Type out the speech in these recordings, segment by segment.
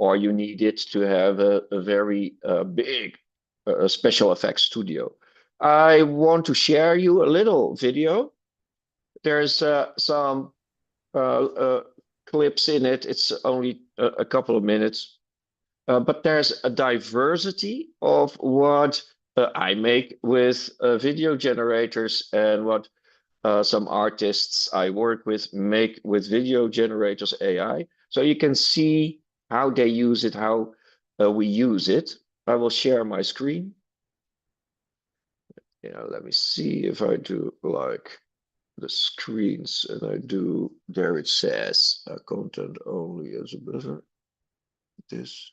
or you need it to have a very big special effects studio. I want to share you a little video. There's some clips in it. It's only a couple of minutes, but there's a diversity of what I make with video generators and what some artists I work with make with video generators AI. So you can see how they use it, how we use it. I will share my screen. Let me see if I do like the screens and I do, there it says content only as a buzzer. This.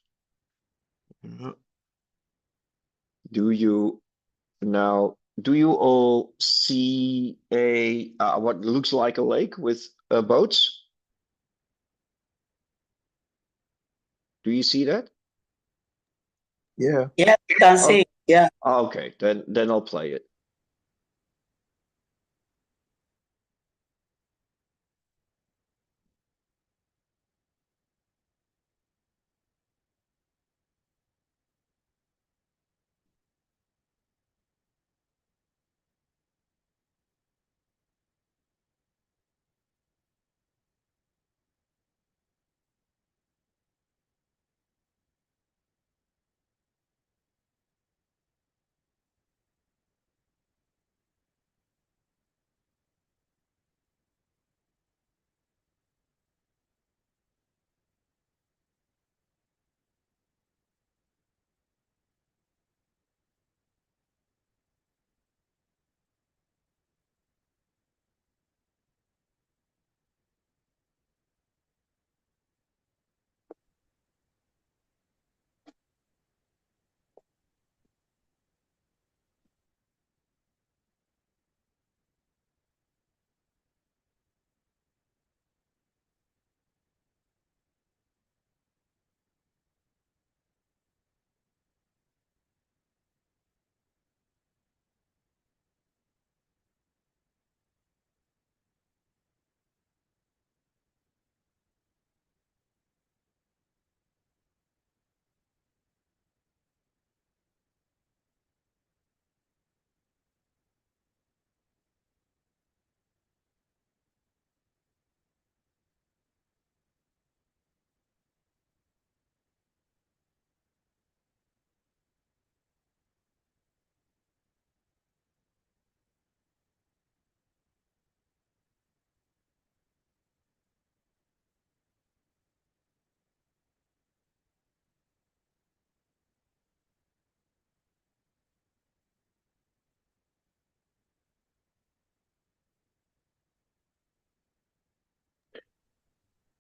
Do you now, do you all see a what looks like a lake with boats? Do you see that? Yeah. Yeah, you can see. Yeah. Okay, then I'll play it.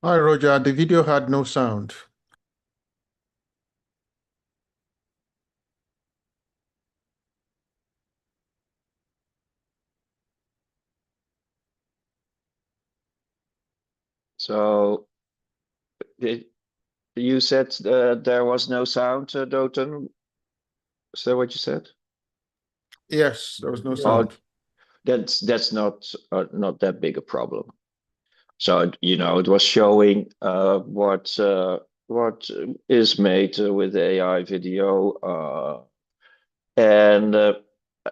Hi, Roger. The video had no sound. So you said there was no sound, Doten? Is that what you said? Yes, there was no Oh, sound. that's not that big a problem. So it was showing what is made with AI video, and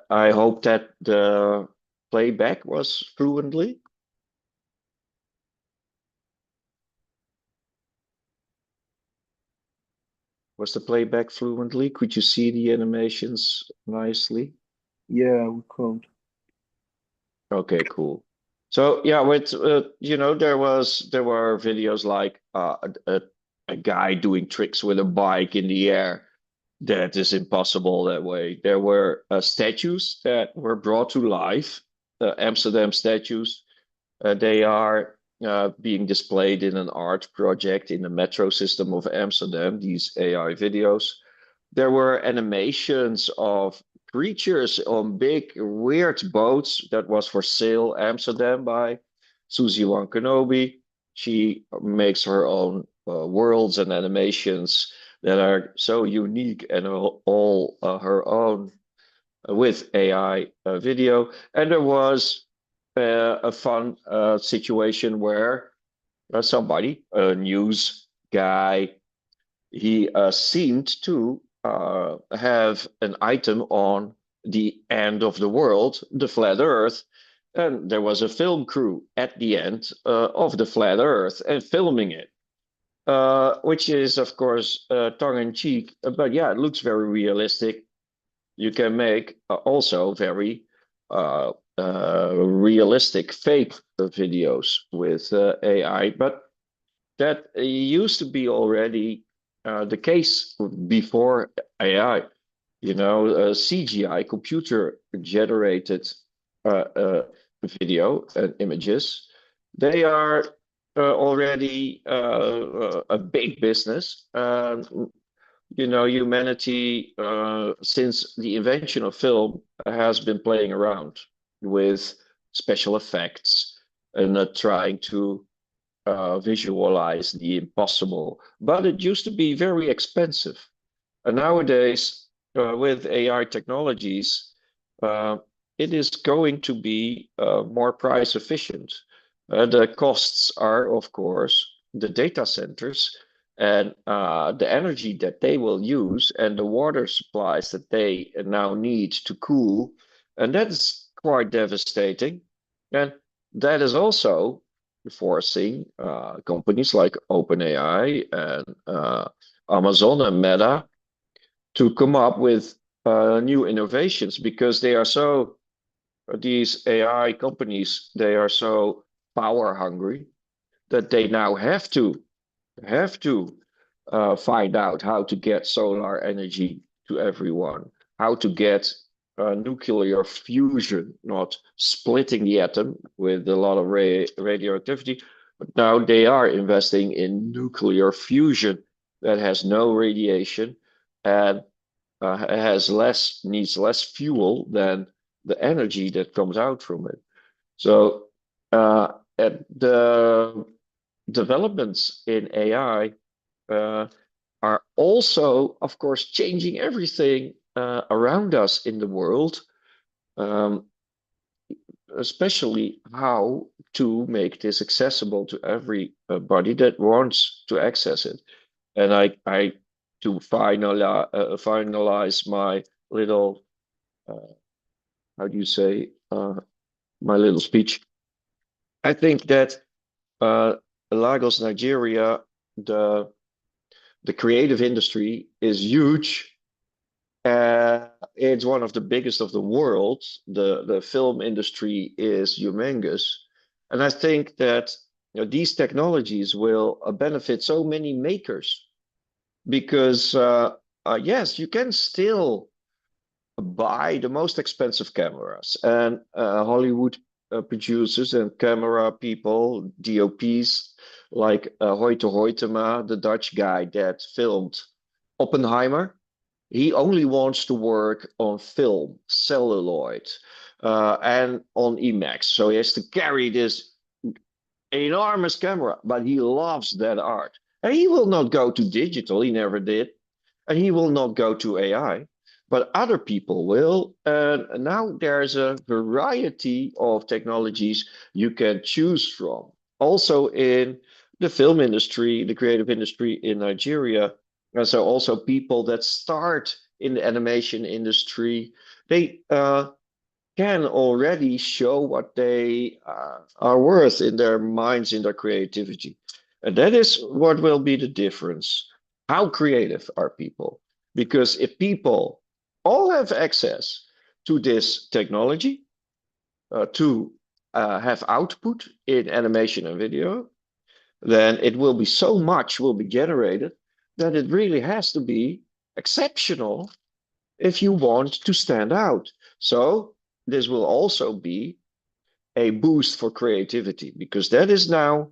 I hope that the playback was fluently. Was the playback fluently? Could you see the animations nicely? Yeah, we could. Okay, cool. So yeah, with there were videos like a guy doing tricks with a bike in the air. That is impossible that way. There were statues that were brought to life, Amsterdam statues. They are being displayed in an art project in the metro system of Amsterdam, these AI videos. There were animations of creatures on big, weird boats that was for sale Amsterdam by Susie Wankanobi. She makes her own worlds and animations that are so unique and all her own with AI video. And there was a fun situation where somebody, a news guy, he seemed to have an item on the end of the world, the flat Earth, and there was a film crew at the end of the flat Earth and filming it, which is of course tongue in cheek, but yeah, it looks very realistic. You can make also very realistic fake videos with AI, but that used to be already the case before AI. You know, CGI, computer generated video and images, they are already a big business. You know, humanity, since the invention of film, has been playing around with special effects and trying to visualize the impossible. But it used to be very expensive. And nowadays, with AI technologies, it is going to be more price efficient. The costs are, of course, the data centers and the energy that they will use and the water supplies that they now need to cool. And that's quite devastating. And that is also forcing companies like OpenAI and Amazon and Meta to come up with new innovations because they are so, these AI companies, they are so power hungry that they now have to find out how to get solar energy to everyone, how to get nuclear fusion, not splitting the atom with a lot of radioactivity, but now they are investing in nuclear fusion that has no radiation and needs less fuel than the energy that comes out from it. So at the developments in AI are also, of course, changing everything around us in the world, especially how to make this accessible to everybody that wants to access it. And I to finalize my little, how do you say, my little speech. I think that Lagos, Nigeria, the creative industry is huge. It's one of the biggest of the world. The film industry is humongous, and I think that these technologies will benefit so many makers because yes, you can still buy the most expensive cameras and Hollywood producers and camera people, DOPs like Hoyte Hoytema, the Dutch guy that filmed Oppenheimer. He only wants to work on film, celluloid, and on IMAX. So he has to carry this enormous camera, but he loves that art. And he will not go to digital, he never did. And he will not go to AI, but other people will. And now there's a variety of technologies you can choose from. Also in the film industry, the creative industry in Nigeria, and so also people that start in the animation industry, they can already show what they are worth in their minds, in their creativity. And that is what will be the difference. How creative are people? Because if people all have access to this technology to have output in animation and video, then it will be so much will be generated that it really has to be exceptional if you want to stand out. So this will also be a boost for creativity because that is now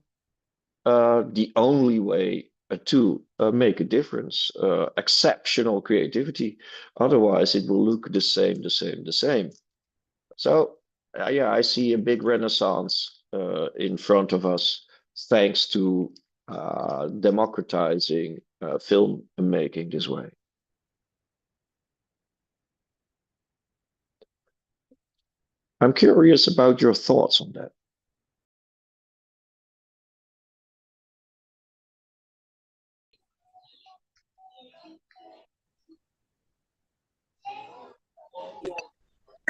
the only way to make a difference. Exceptional creativity. Otherwise, it will look the same, the same, the same. So yeah, I see a big renaissance in front of us thanks to democratizing film making this way. I'm curious about your thoughts on that.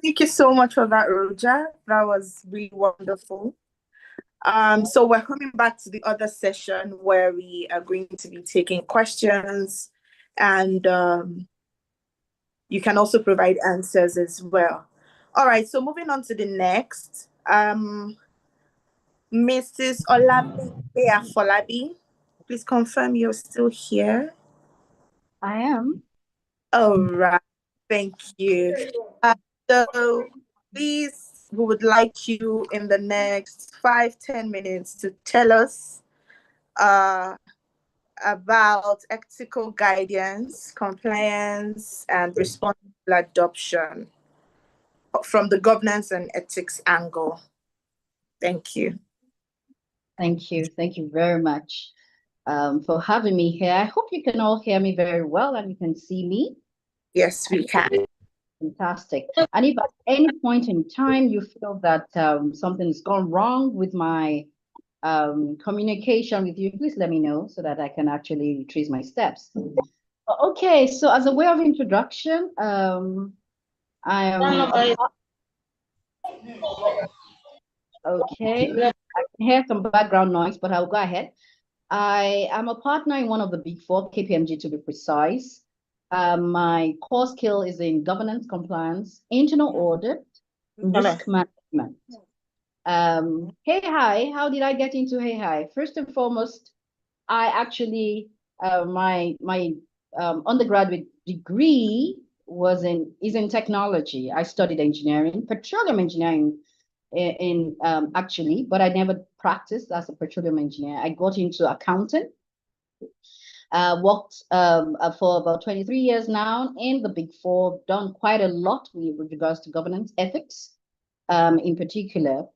Thank you so much for that, Roger. That was really wonderful. So we're coming back to the other session where we are going to be taking questions, and you can also provide answers as well. All right, so moving on to the next. Mrs. Olabide Afolabi, please confirm you're still here. I am. All right, thank you. So please, we would like you in the next 5-10 minutes to tell us about ethical guidance, compliance, and responsible adoption from the governance and ethics angle. Thank you. Thank you. Thank you very much for having me here. I hope you can all hear me very well and you can see me. Yes, we can. Fantastic. And if at any point in time you feel that something's gone wrong with my communication with you, please let me know so that I can actually retrace my steps. Okay, so as a way of introduction, I am okay. I can hear some background noise, but I'll go ahead. I am a partner in one of the big four, KPMG to be precise. My core skill is in governance, compliance, internal audit, risk management. Hey Hi, how did I get into Hey Hi? First and foremost, I actually my undergraduate degree is in technology. I studied engineering, petroleum engineering actually, but I never practiced as a petroleum engineer. I got into accounting. Worked for about 23 years now in the Big Four, done quite a lot with regards to governance, ethics in particular.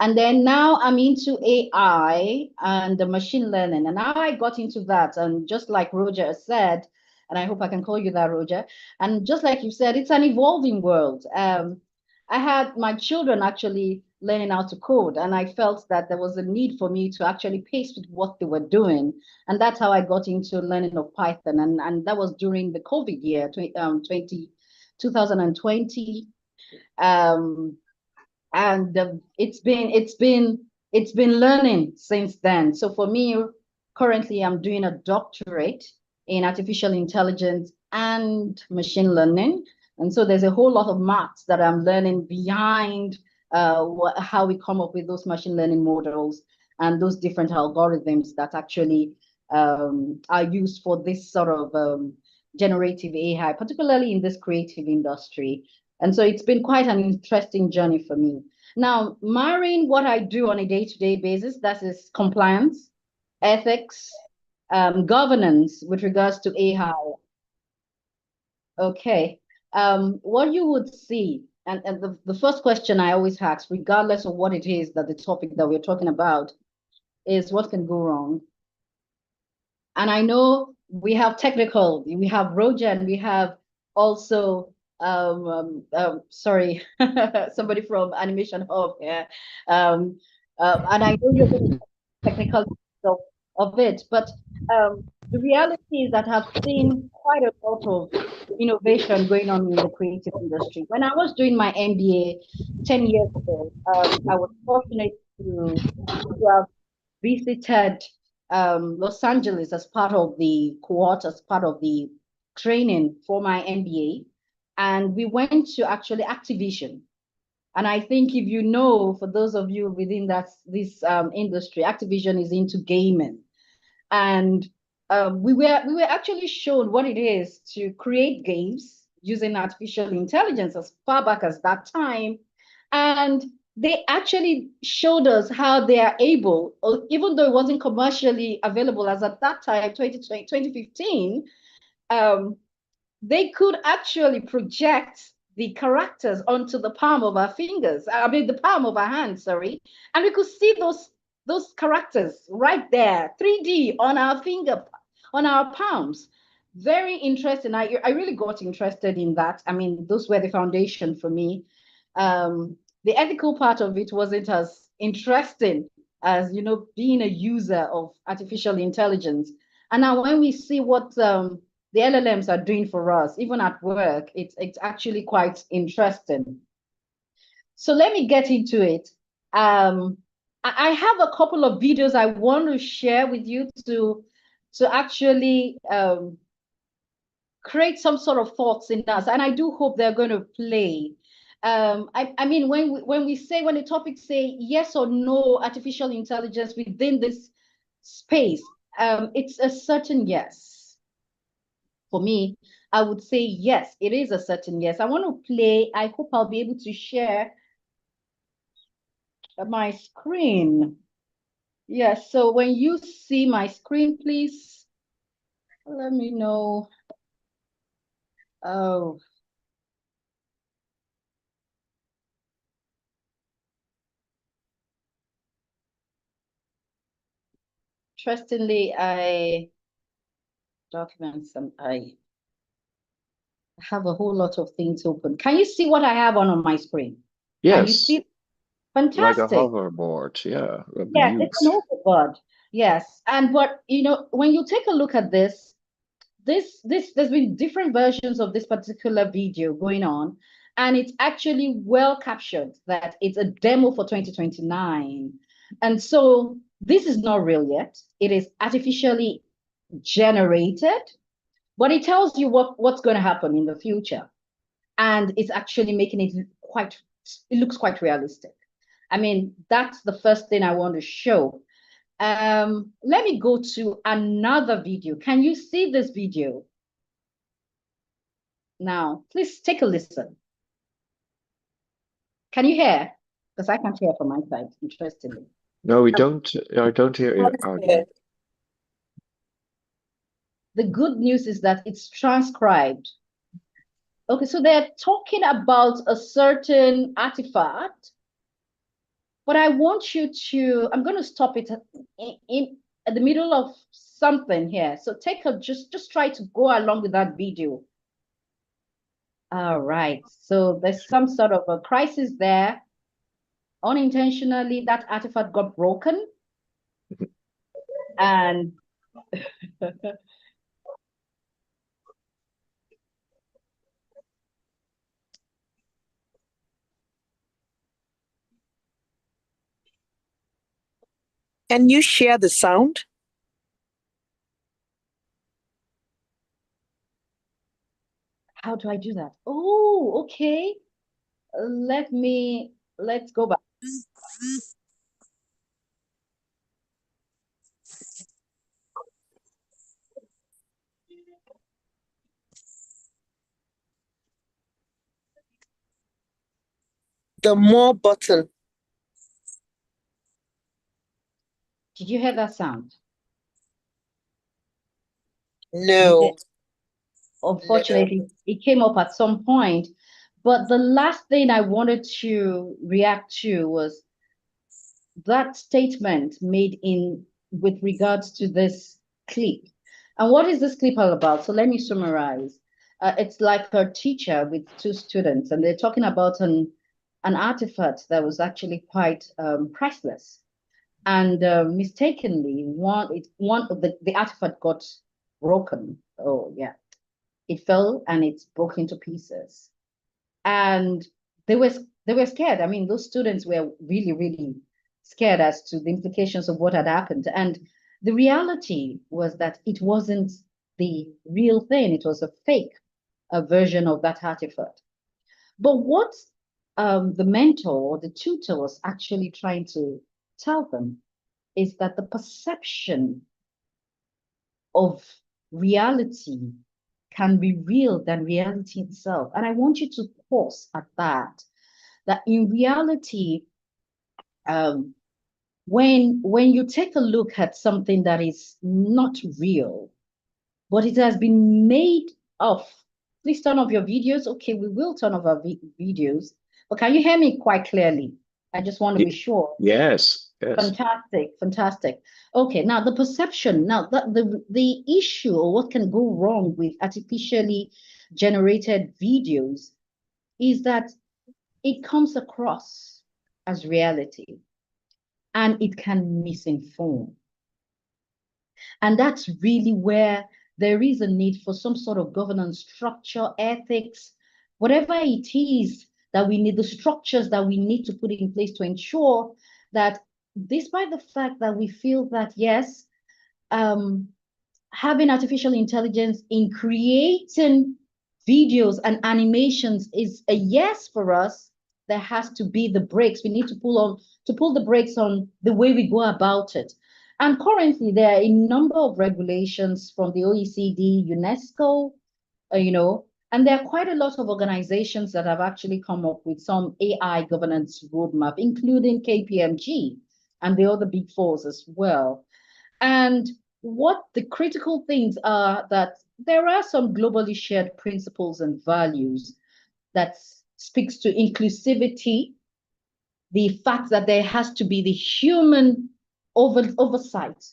And then now I'm into AI and the machine learning. And now I got into that. And just like Roger said, and I hope I can call you that, Roger. And just like you said, it's an evolving world. I had my children actually learning how to code, and I felt that there was a need for me to actually pace with what they were doing. And that's how I got into learning of Python. And that was during the COVID year, 2020. And it's been learning since then. So for me, currently I'm doing a doctorate in artificial intelligence and machine learning. And so there's a whole lot of maths that I'm learning behind how we come up with those machine learning models and those different algorithms that actually are used for this sort of generative AI, particularly in this creative industry. And so it's been quite an interesting journey for me. Now, marrying what I do on a day-to-day basis, that is compliance, ethics, governance with regards to AI. Okay, what you would see, and the first question I always ask, regardless of what it is that the topic that we're talking about, is what can go wrong? And I know we have technical, we have Roger, and we have also sorry, somebody from Animation Hub here. And I know you're going to technical of it, but the reality is that I've seen quite a lot of innovation going on in the creative industry. When I was doing my MBA 10 years ago, I was fortunate to have visited Los Angeles as part of the cohort, as part of the training for my MBA. And we went to actually Activision. And I think if you know, for those of you within this industry, Activision is into gaming. And we were actually shown what it is to create games using artificial intelligence as far back as that time. And they actually showed us how they are able, even though it wasn't commercially available as at that time, 2015, they could actually project the characters onto the palm of our fingers, the palm of our hands, sorry. And we could see those characters right there, 3D on our on our palms. Very interesting. I really got interested in that. I mean, those were the foundation for me. The ethical part of it wasn't as interesting as, being a user of artificial intelligence. And now when we see what the LLMs are doing for us, even at work, it's actually quite interesting. So let me get into it. I have a couple of videos I want to share with you to actually create some sort of thoughts in us, and I do hope they're going to play. I mean, when the topics say yes or no artificial intelligence within this space, it's a certain yes. For me, I would say yes, it is a certain yes. I want to play. I hope I'll be able to share my screen. Yes, so when you see my screen, please let me know. Oh. Interestingly, I have a whole lot of things open. Can you see what I have on my screen? Can you Yes, see? like a Fantastic. hoverboard. Yeah, Yes, it's an overboard. Yes, and but when you take a look at this, there's been different versions of this particular video going on, and it's actually well captured that it's a demo for 2029. And so this is not real yet. It is artificially generated, but it tells you what's going to happen in the future. And it's actually making it looks quite realistic. I mean, that's the first thing I want to show. Let me go to another video. Can you see this video? Now, please take a listen. Can you hear? Because I can't hear from my side, interestingly. No, we don't. I don't hear you. The good news is that it's transcribed. Okay, so they're talking about a certain artifact, but I want you to, I'm going to stop it in the middle of something here. So just try to go along with that video. All right, so there's some sort of a crisis there. Unintentionally, that artifact got broken. And Can you share the sound? how do I do that? Oh, okay. Let's go back. The more button. Did you hear that sound? No. Unfortunately, it came up at some point. But the last thing I wanted to react to was that statement made with regards to this clip. And what is this clip all about? So let me summarize. It's like her teacher with two students, and they're talking about an artifact that was actually quite priceless. And mistakenly, one of the artifact got broken. Oh yeah, it fell and it's broke into pieces. And they were scared. I mean, those students were really, really scared as to the implications of what had happened. And the reality was that it wasn't the real thing. It was a fake version of that artifact. But what the mentor or the tutor was actually trying to tell them is that the perception of reality can be real than reality itself. And I want you to pause at that in reality, when you take a look at something that is not real, but it has been made of, please turn off your videos. Okay, we will turn off our videos, but can you hear me quite clearly? I just want to be sure. Yes. Fantastic. Okay, now the perception, now the issue or what can go wrong with artificially generated videos is that it comes across as reality and it can misinform. And that's really where there is a need for some sort of governance structure, ethics, whatever it is that we need, the structures that we need to put in place to ensure that, despite the fact that we feel that, yes, having artificial intelligence in creating videos and animations is a yes for us, there has to be the brakes. We need to pull the brakes on the way we go about it. And currently, there are a number of regulations from the OECD, UNESCO, and there are quite a lot of organizations that have actually come up with some AI governance roadmap, including KPMG and the other big fours as well. And what the critical things are, that there are some globally shared principles and values that speaks to inclusivity, the fact that there has to be the human oversight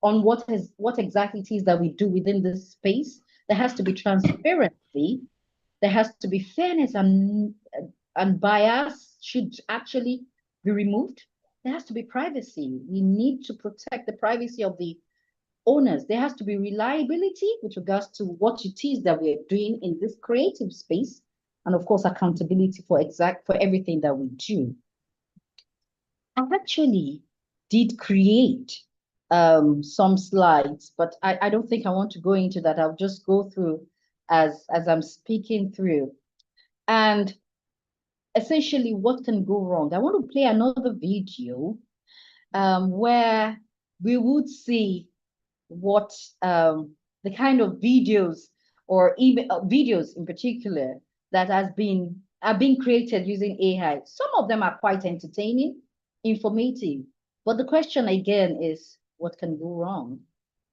on what exactly it is that we do within this space. There has to be transparency. There has to be fairness, and bias should actually be removed. There has to be privacy. We need to protect the privacy of the owners. There has to be reliability with regards to what it is that we are doing in this creative space, and of course, accountability for everything that we do. I actually did create some slides, but I don't think I want to go into that. I'll just go through as I'm speaking through. And essentially, what can go wrong? I want to play another video where we would see what the kind of videos, or even videos in particular, that are being created using AI. Some of them are quite entertaining, informative, but the question again is, what can go wrong?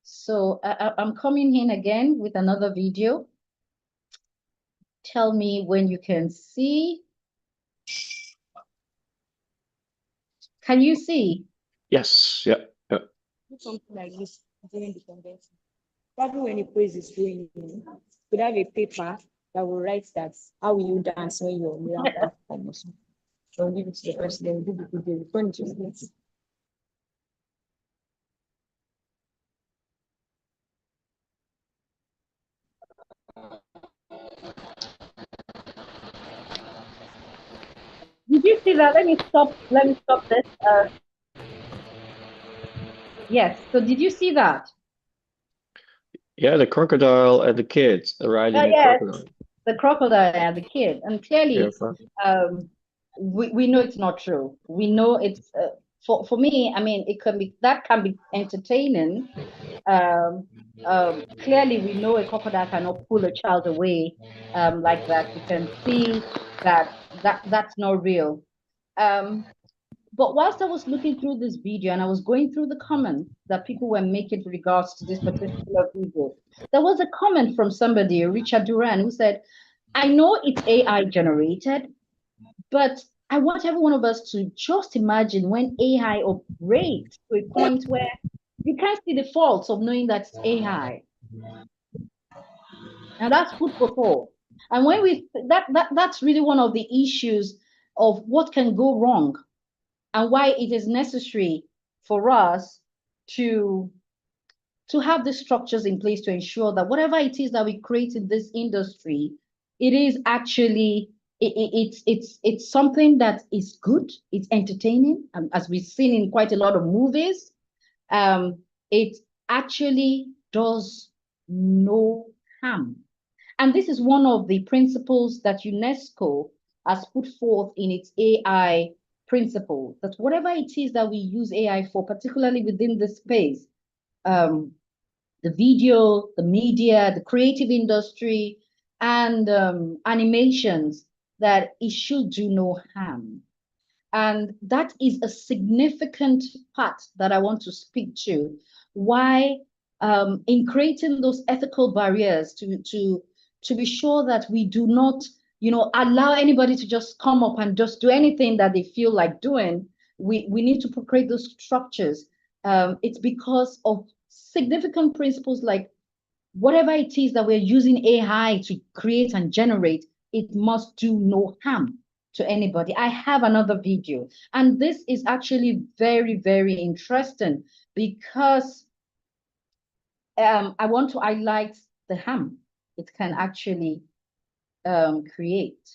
So I'm coming in again with another video. Tell me when you can see. Can you see? Yes, yeah. Something like this during the convention. Probably when the praise is going in, could have a paper that will write that, how will you dance when you're around that promotion? So give it to the president, give it to the furniture. Did you see that? Let me stop this. Yes, so did you see that? Yeah, the crocodile and the kids riding the Yes, crocodile. the crocodile and the kid. And clearly, Yeah, we know it's not true. We know it's, for me, I mean, that can be entertaining. Clearly, we know a crocodile cannot pull a child away like that. We can see that's not real. But whilst I was looking through this video and I was going through the comments that people were making with regards to this particular video, there was a comment from somebody, Richard Duran, who said, I know it's AI generated, but I want every one of us to just imagine when AI operates to a point where you can't see the faults of knowing that it's AI. And that's food for thought. And when that's really one of the issues of what can go wrong, and why it is necessary for us to have the structures in place to ensure that whatever it is that we create in this industry, it is actually, it's something that is good, it's entertaining, as we've seen in quite a lot of movies. It actually does no harm. And this is one of the principles that UNESCO has put forth in its AI principle, that whatever it is that we use AI for, particularly within this space, the video, the media, the creative industry, and animations, that it should do no harm. And that is a significant part that I want to speak to. Why, in creating those ethical barriers to be sure that we do not, allow anybody to just come up and just do anything that they feel like doing, we need to create those structures. It's because of significant principles, like whatever it is that we're using AI to create and generate, it must do no harm to anybody. I have another video, and this is actually very, very interesting because I want to highlight the harm it can actually create.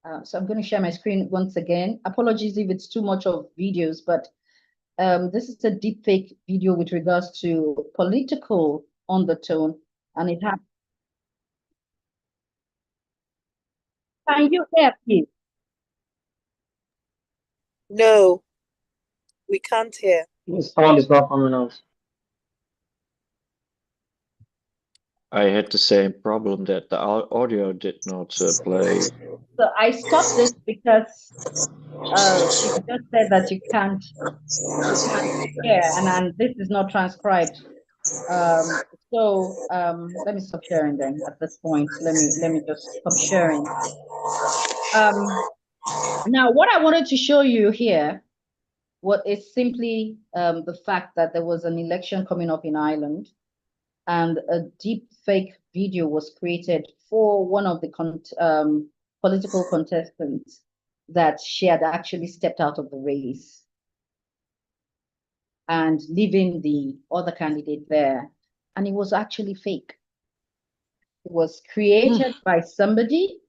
So I'm going to share my screen once again. Apologies if it's too much of videos, but this is a deepfake video with regards to political undertone, and it has. Can you hear me? No, we can't hear. The sound is not coming out. I had the same problem that the audio did not play. So I stopped this because it just said that you can't hear, and this is not transcribed. Let me stop sharing then at this point. Let me just stop sharing. Now what I wanted to show you here, what is simply the fact that there was an election coming up in Ireland, and a deep fake video was created for one of the political contestants that she had actually stepped out of the race and leaving the other candidate there. And it was actually fake. It was created by somebody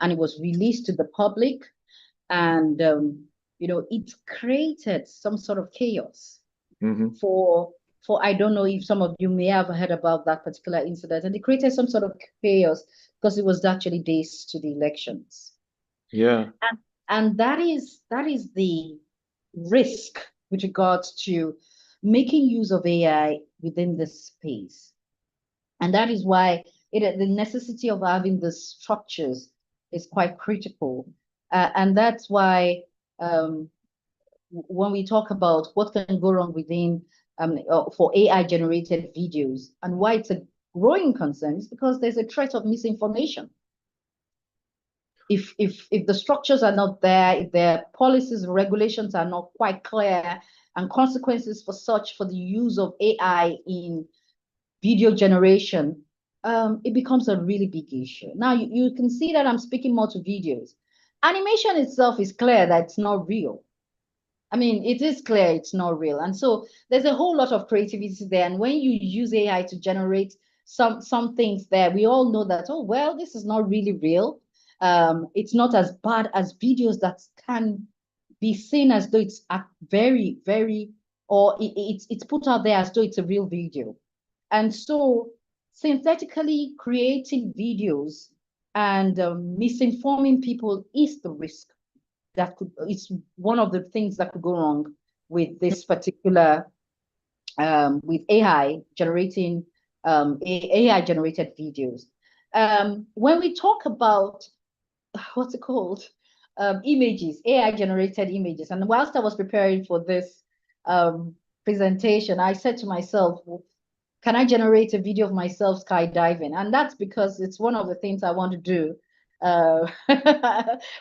and it was released to the public. And, you know, it created some sort of chaos for I don't know if some of you may have heard about that particular incident, and it created some sort of chaos because it was actually days to the elections. Yeah. And that is the risk with regards to making use of AI within this space. And that is why the necessity of having the structures is quite critical. And that's why when we talk about what can go wrong within for AI generated videos, and why it's a growing concern is because there's a threat of misinformation. If the structures are not there, if their policies and regulations are not quite clear, and consequences for the use of AI in video generation, it becomes a really big issue. Now you can see that I'm speaking more to videos. Animation itself is clear that it's not real. I mean, it is clear it's not real. And so there's a whole lot of creativity there. And when you use AI to generate some things there, we all know that, oh, well, this is not really real. It's not as bad as videos that can be seen as though it's very, very, or it's put out there as though it's a real video. And so synthetically creating videos and misinforming people is the risk. It's one of the things that could go wrong with this particular with AI generated videos. When we talk about what's it called, images, AI generated images, and whilst I was preparing for this presentation, I said to myself, can I generate a video of myself skydiving? And that's because it's one of the things I want to do.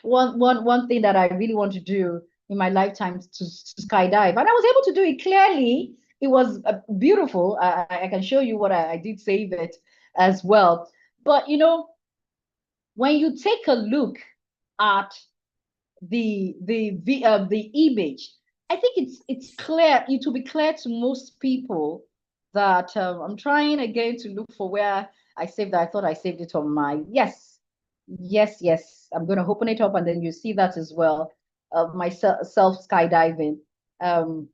One thing that I really want to do in my lifetime to skydive, and I was able to do it clearly. It was beautiful. I can show you what I did save it as well. But you know, when you take a look at the image, I think it's clear. It will be clear to most people that I'm trying again to look for where I saved that. I thought I saved it on my yes. I'm going to open it up and then you see that as well of myself skydiving. All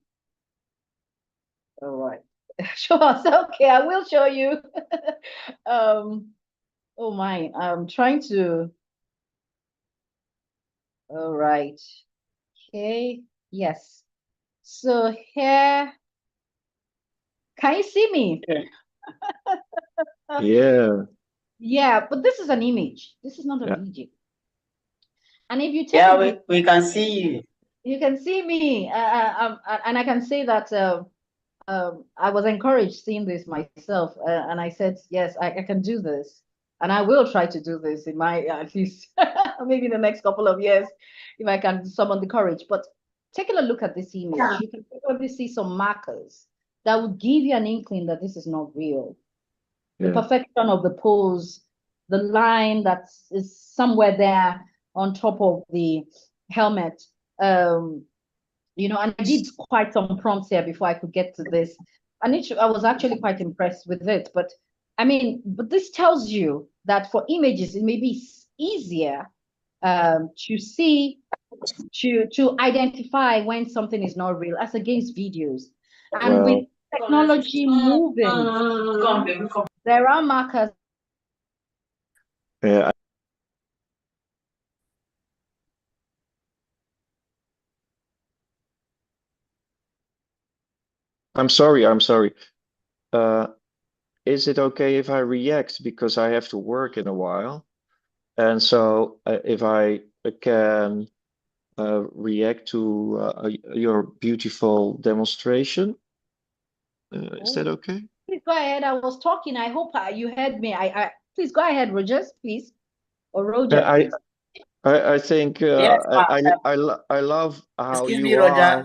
right. Sure. So, okay, I will show you. Oh my, I'm trying to. All right. Okay. Yes. So here, can you see me? Yeah. Yeah, but this is an image. This is not a video. And if you take we can see you. You can see me, and I can say that I was encouraged seeing this myself, and I said, yes, I can do this, and I will try to do this in my at least maybe in the next couple of years if I can summon the courage. But take a look at this image. You can probably see some markers that would give you an inkling that this is not real. The perfection of the pose, the line that is somewhere there on top of the helmet. You know, and I did quite some prompts here before I could get to this. And I was actually quite impressed with it. But I mean, but this tells you that for images, it may be easier to see, to identify when something is not real, as against videos. And with technology moving, there are markers. Yeah. I'm sorry. Is it okay if I react because I have to work in a while? And so if I can react to your beautiful demonstration, is that okay? Please go ahead. I was talking. I hope you heard me. Please go ahead, Rogers, please. Or Roger, please. I think Yes, I love how excuse you me, Roger. are.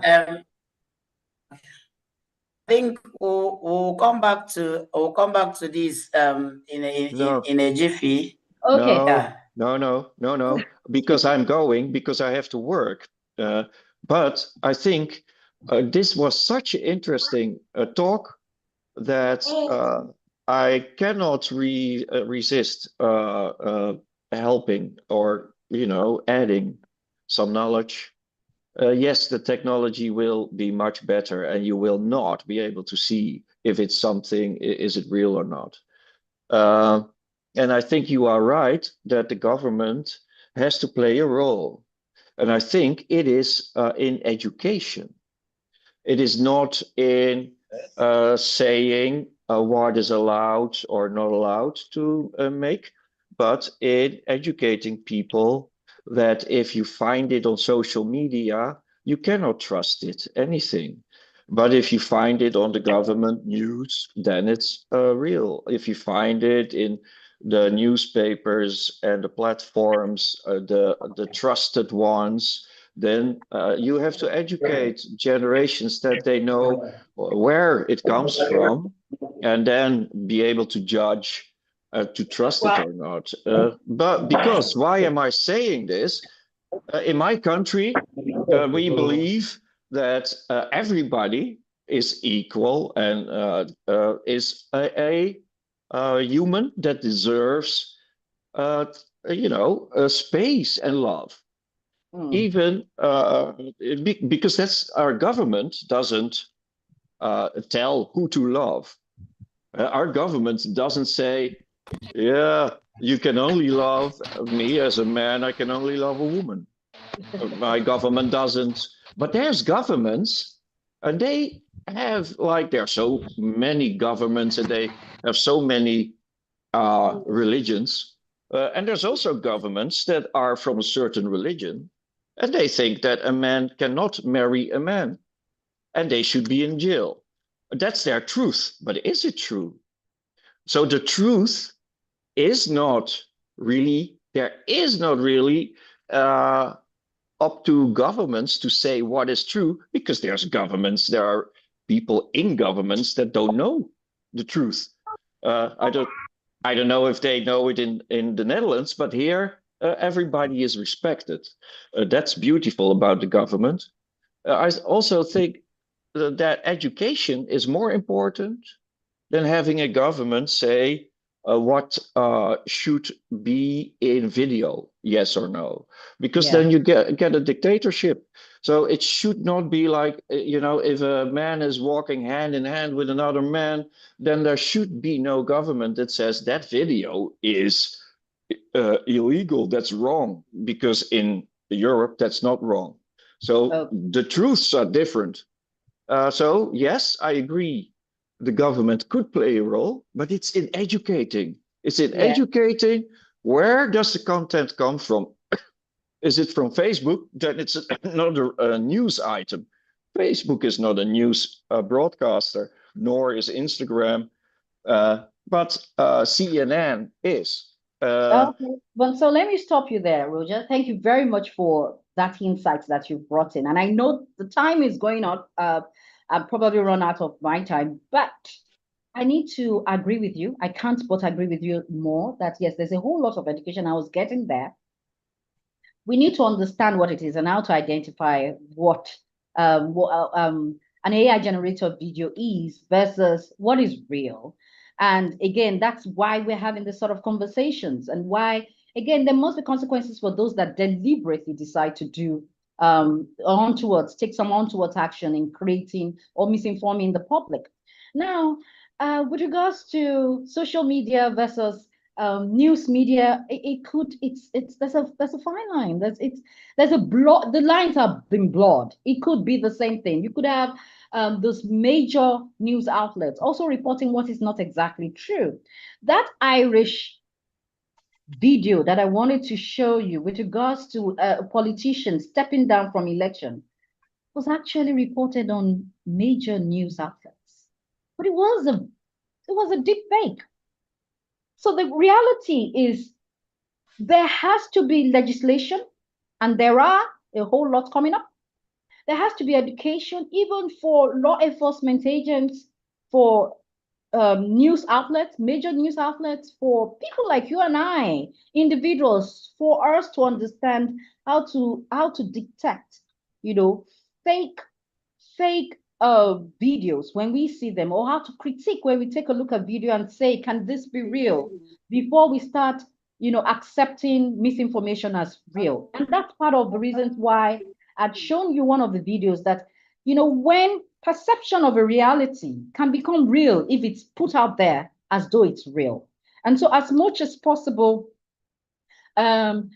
I think we'll come back to this No. in a jiffy. Okay. No, because because I have to work. But I think this was such an interesting talk that I cannot resist helping or, adding some knowledge. Yes, the technology will be much better and you will not be able to see if it's something, is it real or not. And I think you are right that the government has to play a role. And I think it is in education. It is not in saying what is allowed or not allowed to make, but in educating people that if you find it on social media, you cannot trust it, anything. But if you find it on the government news, then it's real. If you find it in the newspapers and the platforms, the trusted ones, then you have to educate generations that they know where it comes from, and then be able to judge to trust it or not. But because, why am I saying this? In my country, we believe that everybody is equal and is a human that deserves, space and love. Even because that's our government doesn't tell who to love. Our government doesn't say, yeah, you can only love me as a man, I can only love a woman. My government doesn't. But there's governments, and they have, like, there are so many governments and they have so many religions. And there's also governments that are from a certain religion, and they think that a man cannot marry a man, and they should be in jail. That's their truth. But is it true? So the truth is not really, there is not really up to governments to say what is true, because there's governments, there are people in governments that don't know the truth. I don't know if they know it in the Netherlands, but here everybody is respected. That's beautiful about the government. I also think that education is more important than having a government say what should be in video, yes or no, because then you get a dictatorship. So it should not be like, if a man is walking hand in hand with another man, then there should be no government that says that video is illegal, that's wrong, because in Europe that's not wrong. So the truths are different. So yes, I agree, the government could play a role, but it's in educating. It's in educating, where does the content come from? Is it from Facebook? Then it's another news item. Facebook is not a news broadcaster, nor is Instagram, but CNN is. Okay, but so let me stop you there, Roger. Thank you very much for that insight that you brought in. And I know the time is going on. I'll probably run out of my time, but I need to agree with you. I can't but agree with you more that yes, there's a whole lot of education. I was getting there. We need to understand what it is and how to identify what an AI generated video is versus what is real. And again, that's why we're having this sort of conversations and why again, there must be consequences for those that deliberately decide to do take some onwards action in creating or misinforming the public. Now, with regards to social media versus news media, there's a fine line. There's a blur. The lines have been blurred. It could be the same thing. You could have those major news outlets also reporting what is not exactly true. That Irish video that I wanted to show you with regards to a politician stepping down from election was actually reported on major news outlets, but it was a deep fake. So the reality is there has to be legislation, and there are a whole lot coming up. There has to be education, even for law enforcement agents, for news outlets, major news outlets, for people like you and I, individuals, for us to understand how to detect, fake videos when we see them, or how to critique when we take a look at video and say, can this be real? Before we start, accepting misinformation as real. And that's part of the reasons why I'd shown you one of the videos that, when perception of a reality can become real if it's put out there as though it's real. And so as much as possible, so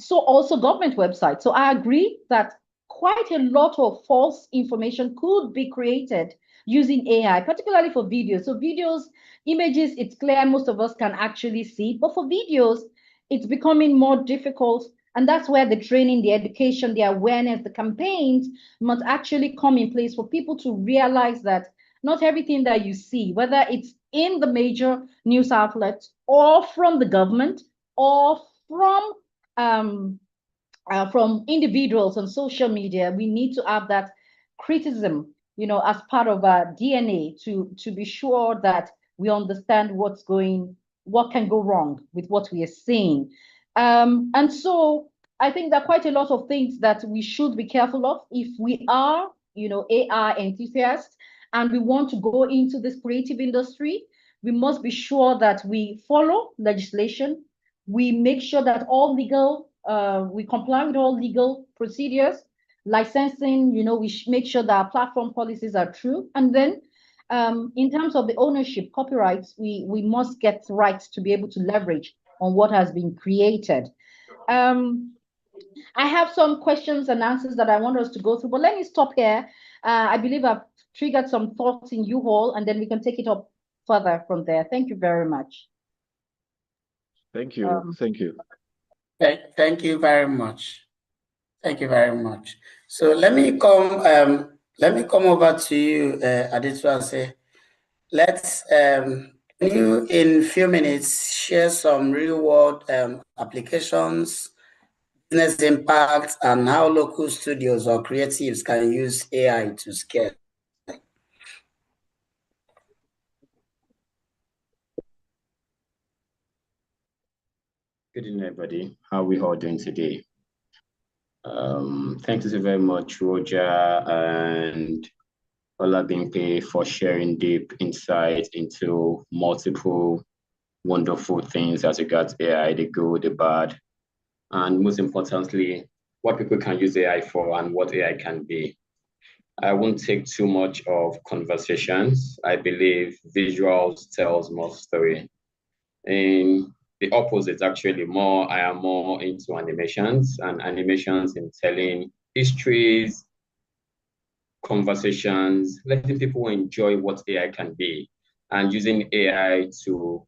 also government websites. So I agree that quite a lot of false information could be created using AI, particularly for videos. So videos, images, it's clear most of us can actually see, but for videos, it's becoming more difficult. And that's where the training, the education, the awareness, the campaigns must actually come in place for people to realize that not everything that you see, whether it's in the major news outlets or from the government or from individuals on social media, we need to have that criticism, as part of our DNA to be sure that we understand what can go wrong with what we are seeing. And so I think there are quite a lot of things that we should be careful of if we are, AI enthusiasts and we want to go into this creative industry. We must be sure that we follow legislation. We make sure that we comply with all legal procedures, licensing, we make sure that our platform policies are true. And then in terms of the ownership, copyrights, we must get rights to be able to leverage on what has been created. I have some questions and answers that I want us to go through, but let me stop here. I believe I've triggered some thoughts in you all, and then we can take it up further from there. Thank you very much. Thank you. Thank you. Thank you very much. Thank you very much. So let me come over to you, Aditu, and say, let's you in a few minutes share some real world applications, business impact, and how local studios or creatives can use AI to scale. Good evening, everybody. How are we all doing today? Thank you so very much, Roger and Olabimpe, for sharing deep insight into multiple wonderful things as regards AI, the good, the bad, and most importantly, what people can use AI for and what AI can be. I won't take too much of conversations. I believe visuals tells more story. In the opposite, actually, I am more into animations and animations in telling histories, conversations, letting people enjoy what AI can be, and using AI to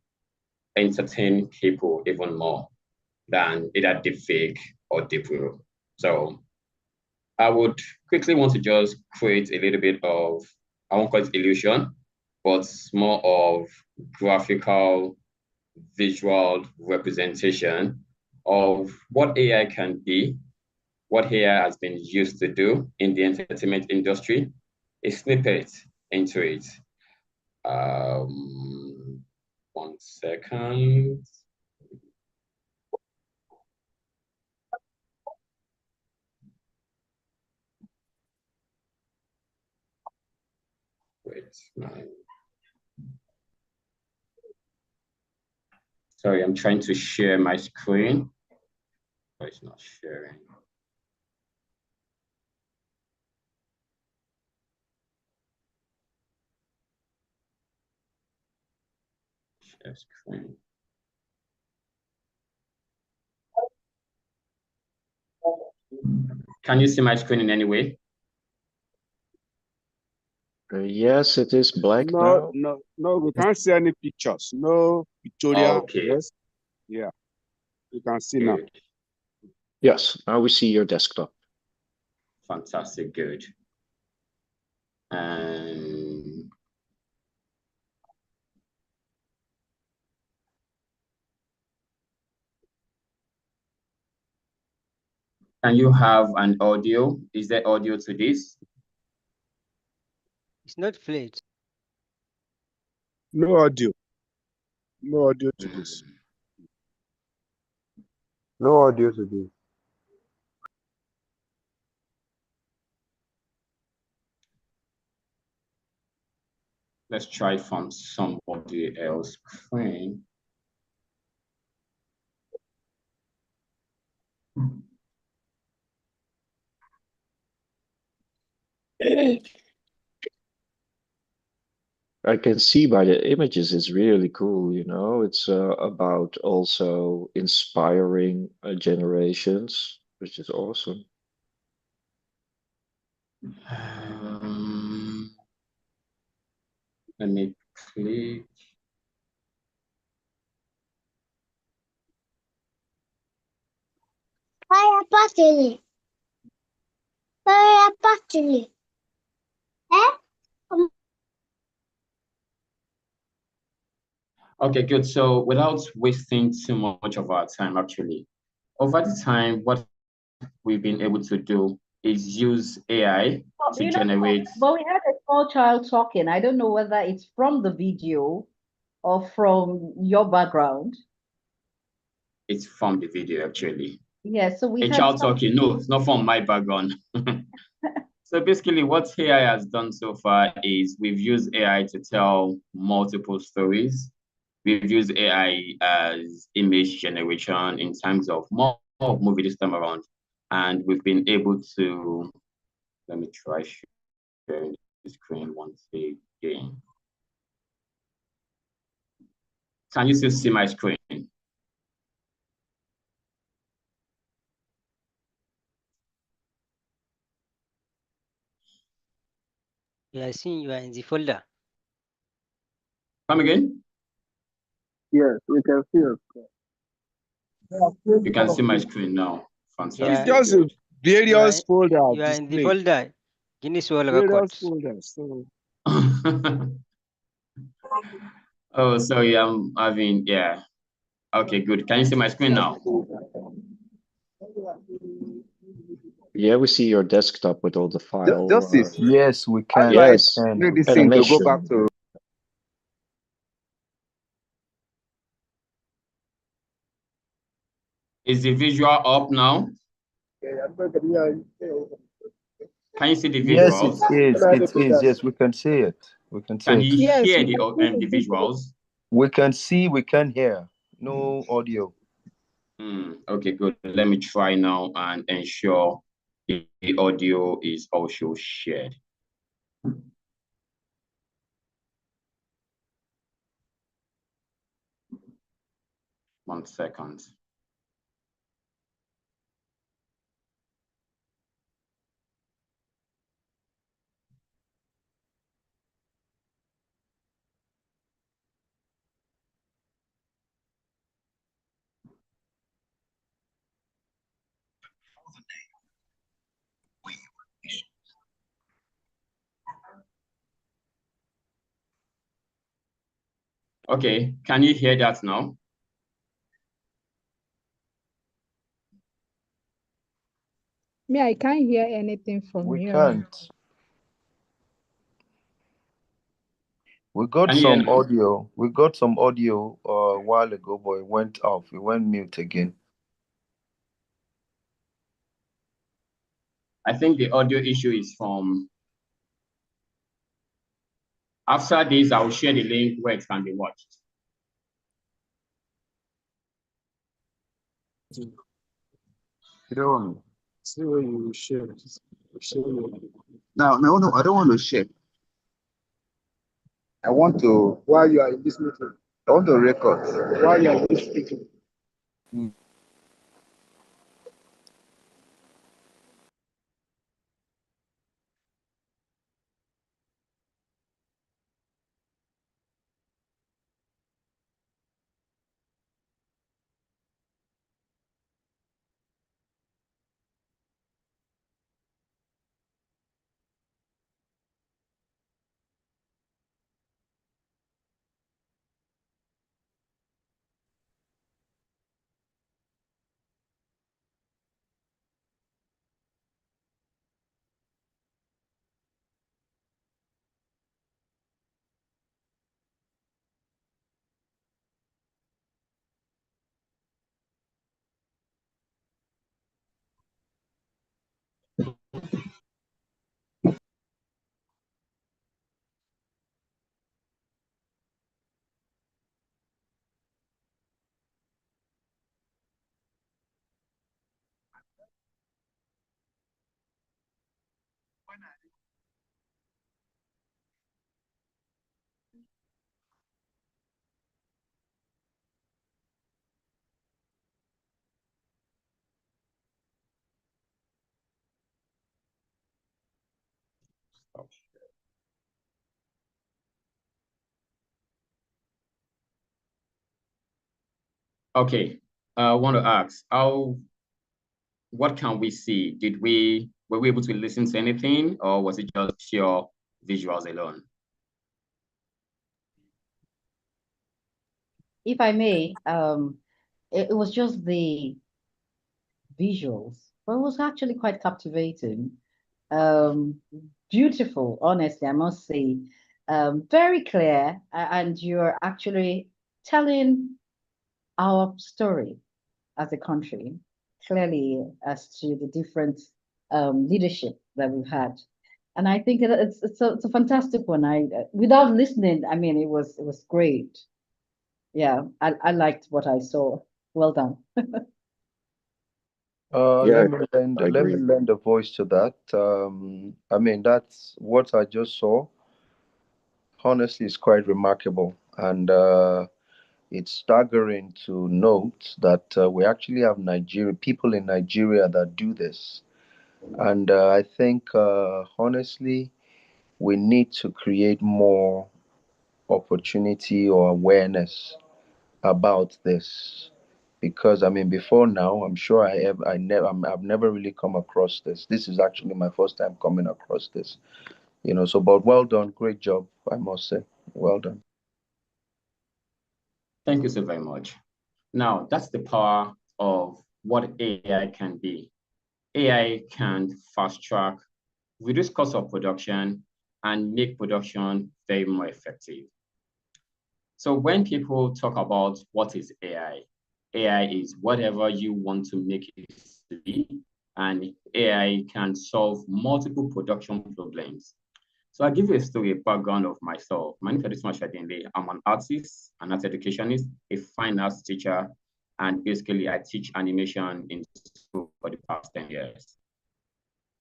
entertain people even more than either deepfake or deep real. So I would quickly want to just create a little bit of, I won't call it illusion, but more of graphical, visual representation of what AI can be, what AI has been used to do in the entertainment industry, a snippet into it. 1 second. Wait, sorry, I'm trying to share my screen. but it's not sharing. Share screen. Can you see my screen in any way? Yes, it is black now. No, we can't see any pictures. No pictorial. Okay. Yes. Yeah. You can see now. Good. Yes, now we see your desktop. Fantastic, good. And can you have an audio? Is there audio to this? It's not played. No audio. No audio to this. No audio to this. Let's try from somebody else screen. I can see by the images it's really cool, you know. It's about also inspiring generations, which is awesome. Let me click. Okay, good. So without wasting too much of our time, actually, over the time, what we've been able to do is use AI to generate. But we had a small child talking. I don't know whether it's from the video or from your background. It's from the video, actually. Yeah, so we A had child talking. No, it's not from my background. So basically what AI has done so far is we've used AI to tell multiple stories. We've used AI as image generation in terms of more movie this time around. And we've been able to, let me try sharing the screen once again. Can you still see my screen? Yeah, I see you are in the folder. Come again? Yes, we can see it. You can see my screen now. Fantastic. Yeah. It's just in various folders. You are in the folder. Guinness World Various Records. folders. So Oh, sorry, I'm having, yeah. Okay, good. Can you see my screen now? Yeah, we see your desktop with all the files. Justice. Yes, we can. Yes, Make this thing to go back to. Is the visual up now? Can you see the Yes, visuals? it is. It is. Yes, we can see it. We can see Can it. you Yes, hear we the can see the visuals? We can see. We can hear. No audio. Okay, good. Let me try now and ensure the audio is also shared. 1 second. Okay, can you hear that now? Me, I can't hear anything from We you. can't. We got Can you hear some now? audio. We got some audio a while ago, but it went off. It went mute again. I think the audio issue is from. After this, I will share the link where it can be watched. You don't want to see what you share. No, I don't want to share. I want to, While you are in this meeting, I want to record. while you are in this meeting. Okay, I want to ask, what can we see? Were we able to listen to anything, or was it just pure visuals alone? If I may, it was just the visuals, but it was actually quite captivating. Um, Beautiful, honestly, I must say. Very clear, and you're actually telling our story as a country clearly as to the different leadership that we've had. And I think it's a fantastic one. Without listening, I mean, it was great. Yeah, I liked what I saw. Well done. Yeah, I Let me agree. lend a voice to that. I mean, that's what I just saw. Honestly, it's quite remarkable, and it's staggering to note that we actually have people in Nigeria that do this, and I think honestly, we need to create more opportunity or awareness about this, because I mean, before now, I'm sure I've never really come across this. This is actually my first time coming across this. So but well done, great job, I must say. Well done. Thank you so very much. Now, that's the power of what AI can be. AI can fast track, reduce cost of production, and make production very more effective. So when people talk about what is AI, AI is whatever you want to make it to be, and AI can solve multiple production problems. So I'll give you a story, a background of myself. My name is Adesina Shadende. I'm an artist, an art educationist, a fine arts teacher, and basically I teach animation in school for the past 10 years.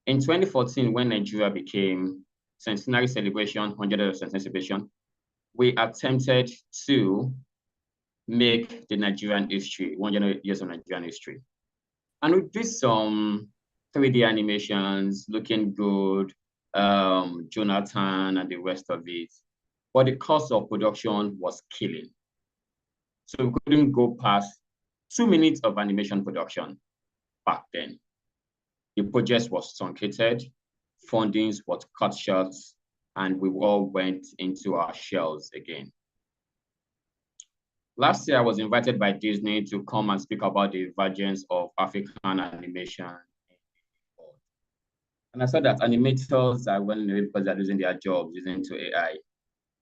In 2014, when Nigeria became centenary celebration, 100th centenary celebration, we attempted to make the Nigerian history, 100 years of Nigerian history. And we did some 3D animations, looking good, Jonathan and the rest of it. But the cost of production was killing. So we couldn't go past 2 minutes of animation production back then. The project was truncated, fundings was cut short, and we all went into our shells again. Last year, I was invited by Disney to come and speak about the emergence of African animation. And I said that animators are well known because they're losing their jobs using to AI.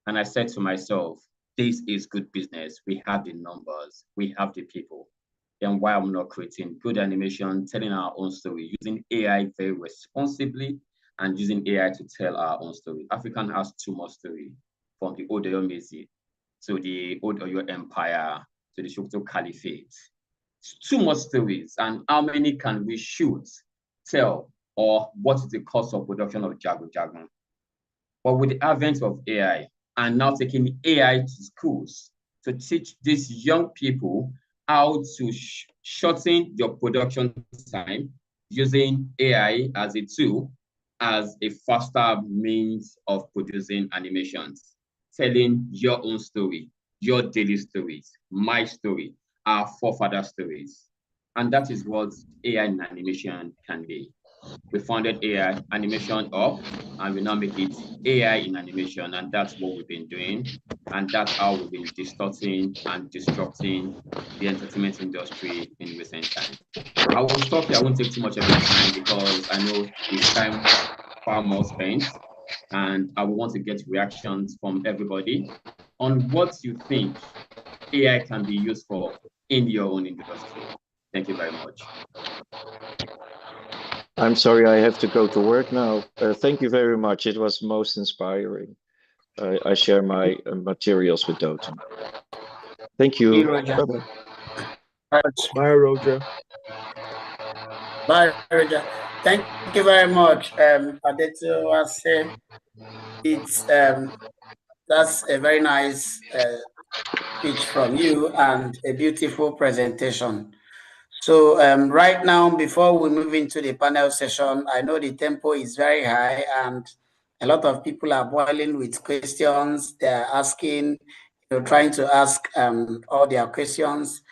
And I said to myself, this is good business. We have the numbers, we have the people. Then why am I not creating good animation, telling our own story, using AI very responsibly and using AI to tell our own story? African has too much story, from the Old Oyo Mezi to the Old Oyo Empire to the Sokoto Caliphate. too much stories, and how many can we shoot, tell, or what is the cost of production of jargon? But with the advent of AI, and now taking AI to schools to teach these young people how to shorten your production time using AI as a tool, as a faster means of producing animations, telling your own story, your daily stories, my story, our forefather stories. And that is what AI in animation can be. We founded AI Animation Up, and we now make it AI in animation, and that's what we've been doing. And that's how we've been distorting and disrupting the entertainment industry in recent times. I will stop here. I won't take too much of your time because I know it's time far more spent, and I will want to get reactions from everybody on what you think AI can be used for in your own industry. Thank you very much. I'm sorry, I have to go to work now. Thank you very much. It was most inspiring. I share my materials with Doten. Thank you. Bye-bye. Bye, Roger. Bye, Roger. Thank you very much, Adeto. It's that's a very nice speech from you and a beautiful presentation. So right now, before we move into the panel session, I know the tempo is very high and a lot of people are boiling with questions. They're asking, trying to ask all their questions.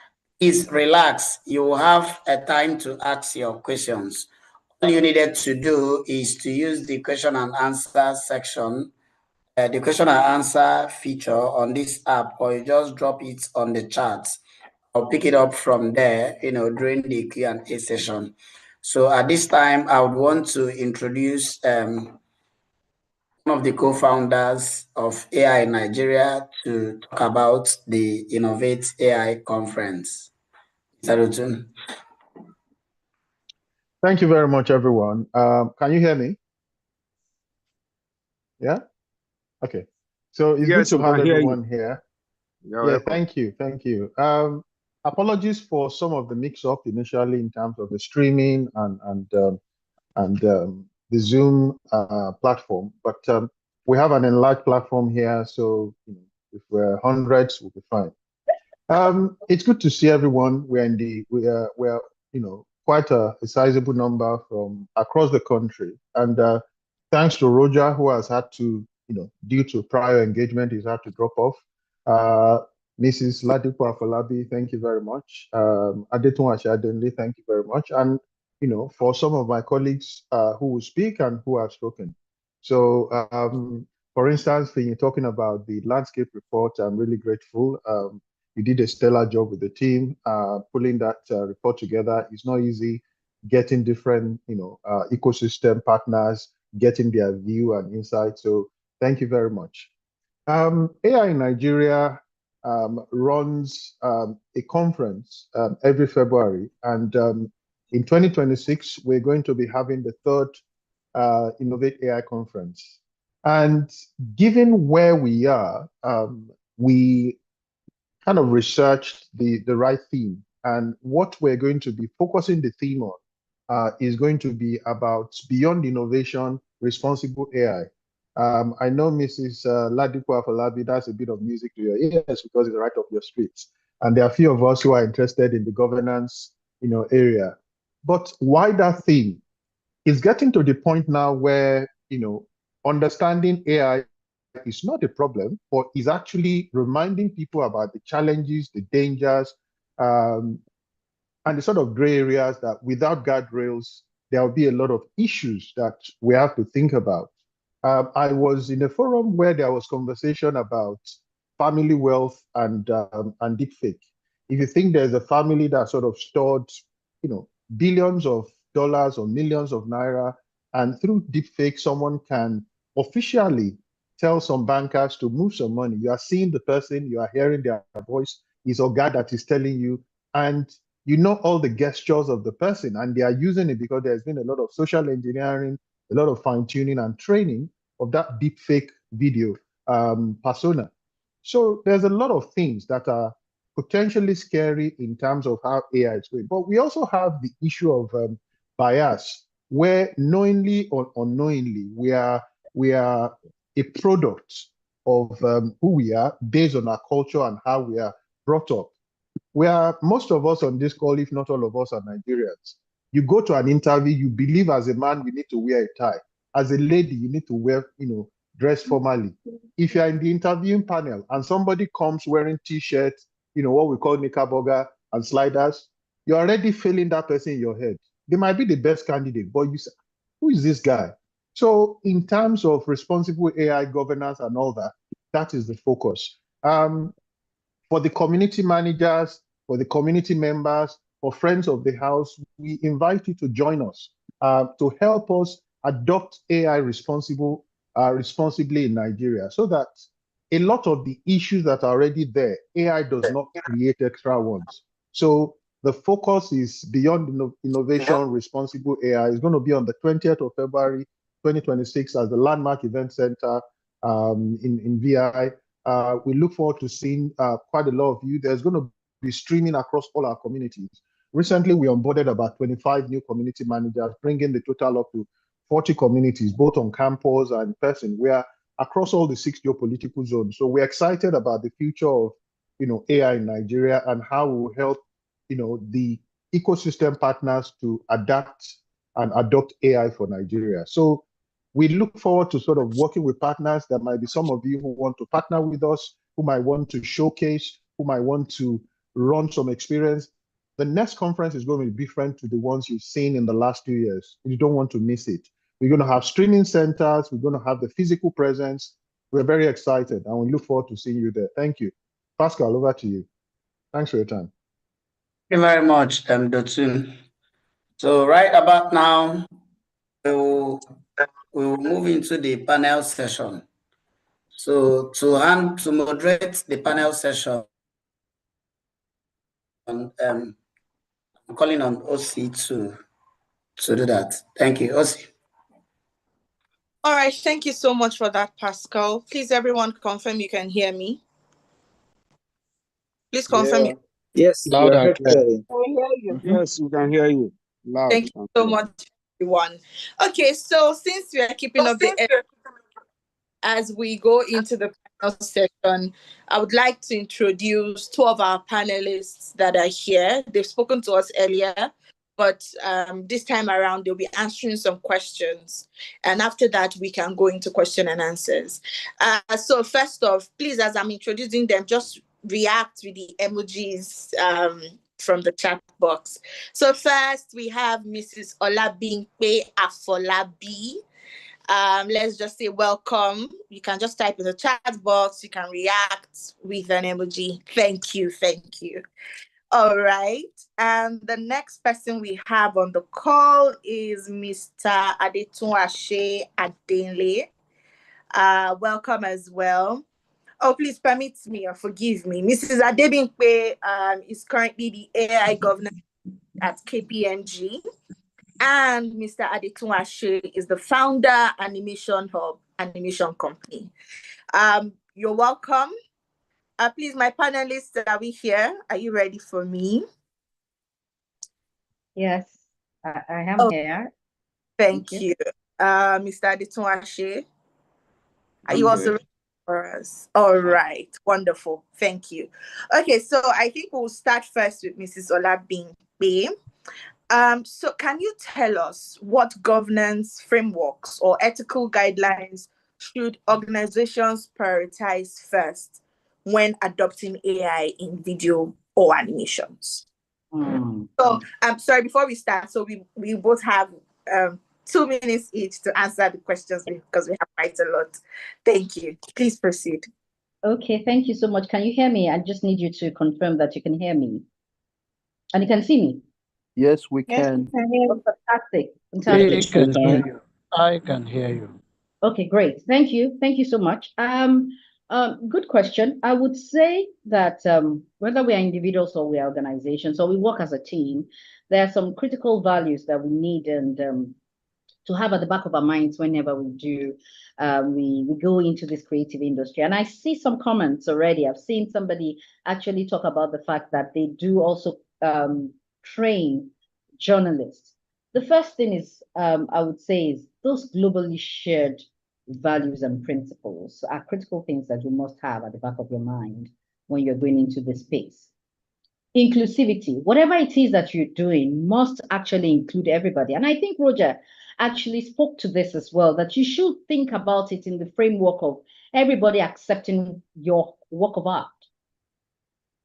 Please relax. You will have a time to ask your questions. All you needed to do is to use the question and answer section, the question and answer feature on this app, or you just drop it on the chat. I'll pick it up from there, during the Q&A session. So at this time, I would want to introduce one of the co-founders of AI Nigeria to talk about the Innovate AI conference. Mr. Thank you very much, everyone. Can you hear me? Yeah? Okay. So it's good to have everyone here. Yeah, thank you. Thank you. Apologies for some of the mix-up initially in terms of the streaming and the Zoom platform, but we have an enlarged platform here, so if we're hundreds, we'll be fine. It's good to see everyone. We're quite a sizable number from across the country, and thanks to Roger, who has had to, due to prior engagement, he's had to drop off. Mrs. Ladipo Afolabi, thank you very much. Adetun Ashadenle, thank you very much. And, for some of my colleagues who will speak and who have spoken. So, for instance, when you're talking about the landscape report, I'm really grateful. You did a stellar job with the team. Pulling that report together is not easy. Getting different, ecosystem partners, getting their view and insight. So thank you very much. AI in Nigeria runs a conference every February, and in 2026 we're going to be having the third Innovate AI conference. And given where we are, we kind of researched the right theme, and what we're going to be focusing the theme on is going to be about beyond innovation, responsible AI. I know Mrs. Ladipo Afolabi, that's a bit of music to your ears because it's right up your streets. And there are a few of us who are interested in the governance, area. But why that theme? It's getting to the point now where, understanding AI is not a problem, but is actually reminding people about the challenges, the dangers, and the sort of gray areas that without guardrails, there will be a lot of issues that we have to think about. I was in a forum where there was conversation about family wealth and deepfake. If you think there's a family that sort of stored, billions of dollars or millions of naira, and through deepfake, someone can officially tell some bankers to move some money. You are seeing the person, you are hearing their voice, it's a guy that is telling you, and you know all the gestures of the person, and they are using it because there's been a lot of social engineering, a lot of fine-tuning and training of that deepfake video persona. So there's a lot of things that are potentially scary in terms of how AI is going. But we also have the issue of bias, where knowingly or unknowingly, we are a product of who we are based on our culture and how we are brought up. Most of us on this call, if not all of us, are Nigerians. You go to an interview, you believe as a man, you need to wear a tie. As a lady, you need to wear, dress formally. If you're in the interviewing panel and somebody comes wearing t-shirts, what we call knickerbocker and sliders, you're already feeling that person in your head. They might be the best candidate, but you say, who is this guy? So in terms of responsible AI governance and all that, that is the focus. For the community managers, for the community members, for friends of the house, we invite you to join us to help us adopt AI responsibly in Nigeria, so that a lot of the issues that are already there, AI does not create extra ones. So the focus is beyond innovation, responsible AI. Is going to be on the 20th of February, 2026 as the Landmark Event Center in VI. We look forward to seeing quite a lot of you. There's going to be streaming across all our communities. Recently, we onboarded about 25 new community managers, bringing the total up to 40 communities, both on campus and in person. We are across all the 6 geopolitical zones. So we're excited about the future of AI in Nigeria and how we will help the ecosystem partners to adapt and adopt AI for Nigeria. So we look forward to sort of working with partners. There might be some of you who want to partner with us, who might want to showcase, who might want to run some experience. The next conference is going to be different to the ones you've seen in the last 2 years. You don't want to miss it. We're going to have streaming centers. We're going to have the physical presence. We're very excited, and we look forward to seeing you there. Thank you. Pascal, over to you. Thanks for your time. Thank you very much, Dotun. So right about now, we will move into the panel session. So to moderate the panel session, I'm calling on OC to do that. Thank you, OC. All right, thank you so much for that, Pascal. Please, everyone, confirm you can hear me. Please confirm. Yeah. Yes, Loud and clear. Yes, we can hear you. Loud. Thank you so much, everyone. Okay, so since we are keeping up the edge as we go into the panel session, I would like to introduce 2 of our panelists that are here. They've spoken to us earlier, but this time around, they'll be answering some questions. And after that, we can go into question and answers. So first off, please, as I'm introducing them, just react with the emojis from the chat box. So first, we have Mrs. Olabimpe Afolabi. Let's just say welcome. You can just type in the chat box. You can react with an emoji. Thank you. Thank you. All right. And the next person we have on the call is Mr. Adetunwase Adenle. Welcome as well. Oh, please permit me or forgive me. Mrs. Adebimpe is currently the AI governor at KPMG. And Mr. Adetunwase is the founder, Animation Hub, Animation Company. You're welcome. Please, my panelists, are we here? Are you ready for me? Yes, I am here. Thank you. Mr. Adetunwase, are you also ready for us? All right, wonderful. Thank you. Okay, so I think we'll start first with Mrs. Olabimpe. So can you tell us what governance frameworks or ethical guidelines should organizations prioritize first when adopting AI in video or animations? So I'm sorry, before we start, so we both have 2 minutes each to answer the questions because we have quite a lot. Thank you. Please proceed. Okay, thank you so much. Can you hear me? I just need you to confirm that you can hear me. And you can see me. Yes, we can. Fantastic. Fantastic. I can hear you. Okay, great. Thank you. Thank you so much. Good question. I would say that whether we are individuals or we are organizations or we work as a team, there are some critical values that we need and to have at the back of our minds whenever we do, we go into this creative industry. And I see some comments already. I've seen somebody actually talk about the fact that they do also train journalists. The first thing is, I would say, is those globally shared values and principles are critical things that you must have at the back of your mind when you're going into this space. Inclusivity, whatever it is that you're doing, must actually include everybody. And I think Roger actually spoke to this as well, that you should think about it in the framework of everybody accepting your work of art,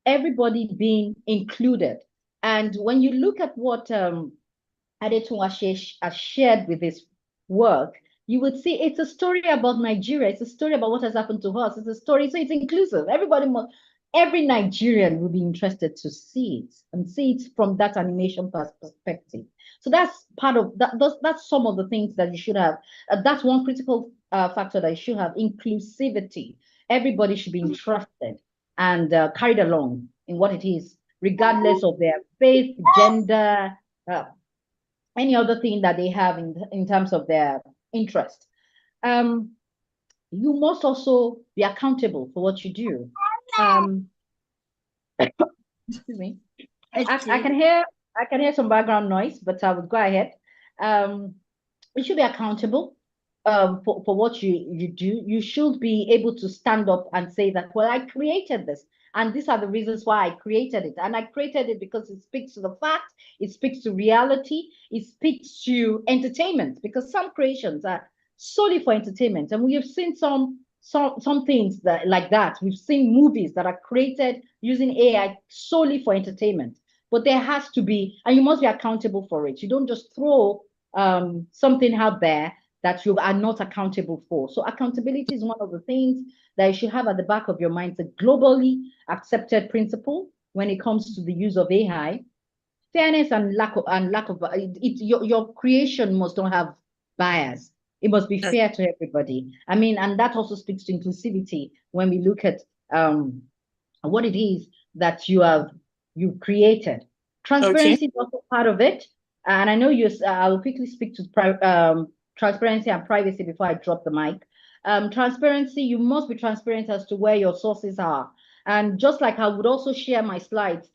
everybody being included. And when you look at what Adetunwa has shared with his work, you would see it's a story about Nigeria. It's a story about what has happened to us. It's a story, so it's inclusive. Every Nigerian will be interested to see it and see it from that animation perspective. So that's part of that. That's some of the things that you should have. That's one critical factor that you should have: inclusivity. Everybody should be interested and carried along in what it is, regardless of their faith, gender, any other thing that they have in terms of their interest. You must also be accountable for what you do. Excuse me. I can hear some background noise, but I would go ahead. You should be accountable for what you do. You should be able to stand up and say that, well, I created this, and these are the reasons why I created it. And I created it because it speaks to the fact, it speaks to reality, it speaks to entertainment, because some creations are solely for entertainment. And we have seen some things that like that. We've seen movies that are created using AI solely for entertainment. But there has to be, and you must be accountable for it. You don't just throw something out there that you are not accountable for. So accountability is one of the things that you should have at the back of your mind. It's a globally accepted principle when it comes to the use of AI. Fairness and lack of your creation must not have bias. It must be fair to everybody. I mean, and that also speaks to inclusivity when we look at what it is that you've created. Transparency is also part of it. And I know I will quickly speak to transparency and privacy before I drop the mic. Transparency, you must be transparent as to where your sources are. And just like I would also share my slides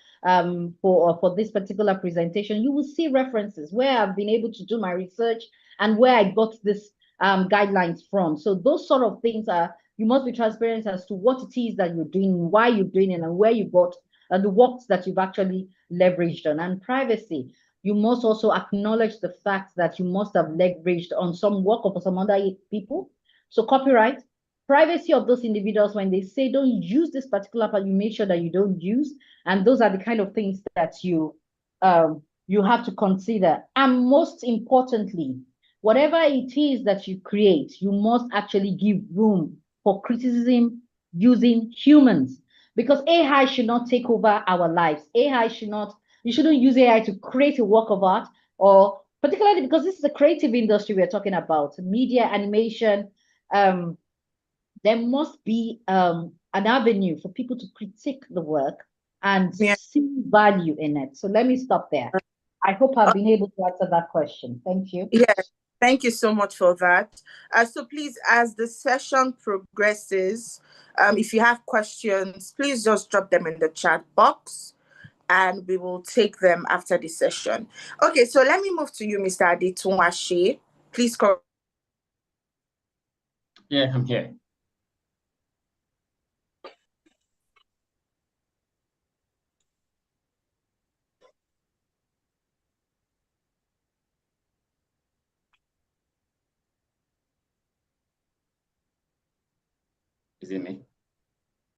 for this particular presentation, you will see references where I've been able to do my research and where I got this guidelines from. So those sort of things you must be transparent as to what it is that you're doing, why you're doing it, and where you got the works that you've actually leveraged on. And privacy, you must also acknowledge the fact that you must have leveraged on some work of some other people. So copyright, privacy of those individuals, when they say don't use this particular part, you make sure that you don't use. And those are the kind of things that you have to consider. And most importantly, whatever it is that you create, you must actually give room for criticism using humans, because AI should not take over our lives. You shouldn't use AI to create a work of art, or particularly because this is a creative industry we're talking about, media, animation. There must be an avenue for people to critique the work and see value in it. So let me stop there. I hope I've been able to answer that question. Thank you. Yeah, thank you so much for that. So please, as the session progresses, if you have questions, please just drop them in the chat box and we will take them after the session. Okay, so let me move to you, Mr. Adetunwa. Please call. Yeah, I'm here. Is it me?